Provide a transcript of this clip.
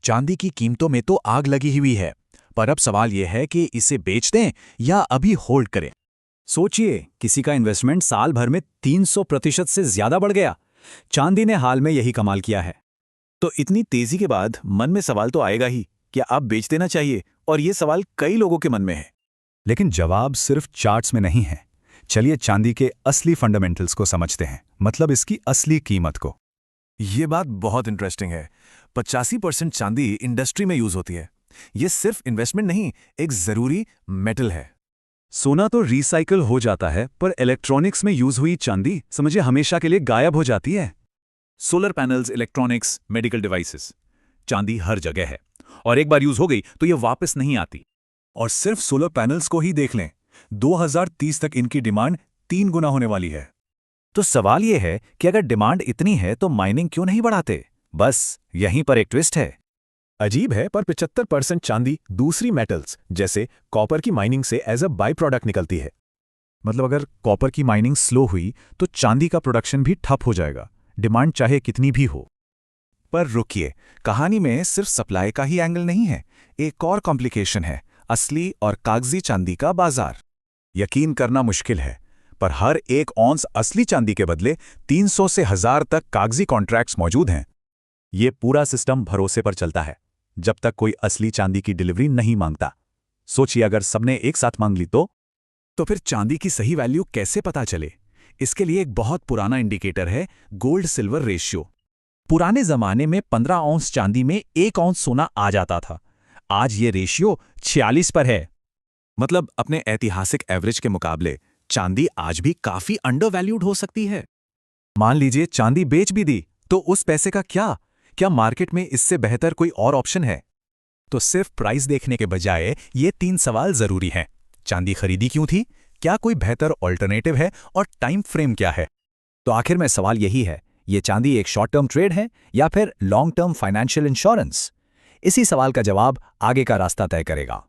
चांदी की कीमतों में तो आग लगी हुई है, पर अब सवाल यह है कि इसे बेच दें या अभी होल्ड करें। सोचिए, किसी का इन्वेस्टमेंट साल भर में 300% से ज्यादा बढ़ गया। चांदी ने हाल में यही कमाल किया है। तो इतनी तेजी के बाद मन में सवाल तो आएगा ही, क्या अब बेच देना चाहिए? और ये सवाल कई लोगों के मन में है। लेकिन जवाब सिर्फ चार्ट्स में नहीं है। चलिए चांदी के असली फंडामेंटल्स को समझते हैं, मतलब इसकी असली कीमत को। ये बात बहुत इंटरेस्टिंग है। 85% चांदी इंडस्ट्री में यूज होती है। ये सिर्फ इन्वेस्टमेंट नहीं, एक जरूरी मेटल है। सोना तो रिसाइकल हो जाता है, पर इलेक्ट्रॉनिक्स में यूज हुई चांदी समझिए हमेशा के लिए गायब हो जाती है। Solar panels, electronics, medical devices, चांदी हर जगह है और एक बार यूज हो गई तो ये वापस नहीं आती। और सिर्फ सोलर पैनल्स को ही देख लें, 2030 तक इनकी डिमांड 3 गुना होने वाली है। तो सवाल यह है कि अगर डिमांड इतनी है तो माइनिंग क्यों नहीं बढ़ाते? बस यहीं पर एक ट्विस्ट है। अजीब है, पर 75% चांदी दूसरी मेटल्स जैसे कॉपर की माइनिंग से एज अ बाई प्रोडक्ट निकलती है। मतलब अगर कॉपर की माइनिंग स्लो हुई तो चांदी का प्रोडक्शन भी ठप हो जाएगा, डिमांड चाहे कितनी भी हो। पर रुकिए, कहानी में सिर्फ सप्लाई का ही एंगल नहीं है, एक और कॉम्प्लिकेशन है, असली और कागजी चांदी का बाजार। यकीन करना मुश्किल है, पर हर एक औंस असली चांदी के बदले 300 से 1000 तक कागजी कॉन्ट्रैक्ट्स मौजूद हैं। ये पूरा सिस्टम भरोसे पर चलता है, जब तक कोई असली चांदी की डिलीवरी नहीं मांगता। सोचिए अगर सबने एक साथ मांग ली तो फिर चांदी की सही वैल्यू कैसे पता चले? इसके लिए एक बहुत पुराना इंडिकेटर है, गोल्ड सिल्वर रेशियो। पुराने जमाने में 15 औंस चांदी में 1 औंस सोना आ जाता था। आज ये रेशियो 46 पर है। मतलब अपने ऐतिहासिक एवरेज के मुकाबले चांदी आज भी काफी अंडर वैल्यूड हो सकती है। मान लीजिए चांदी बेच भी दी, तो उस पैसे का क्या मार्केट में इससे बेहतर कोई और ऑप्शन है? तो सिर्फ प्राइस देखने के बजाय ये 3 सवाल जरूरी हैं। चांदी खरीदी क्यों थी? क्या कोई बेहतर ऑल्टरनेटिव है? और टाइम फ्रेम क्या है? तो आखिर में सवाल यही है, ये चांदी एक शॉर्ट टर्म ट्रेड है या फिर लॉन्ग टर्म फाइनेंशियल इंश्योरेंस? इसी सवाल का जवाब आगे का रास्ता तय करेगा।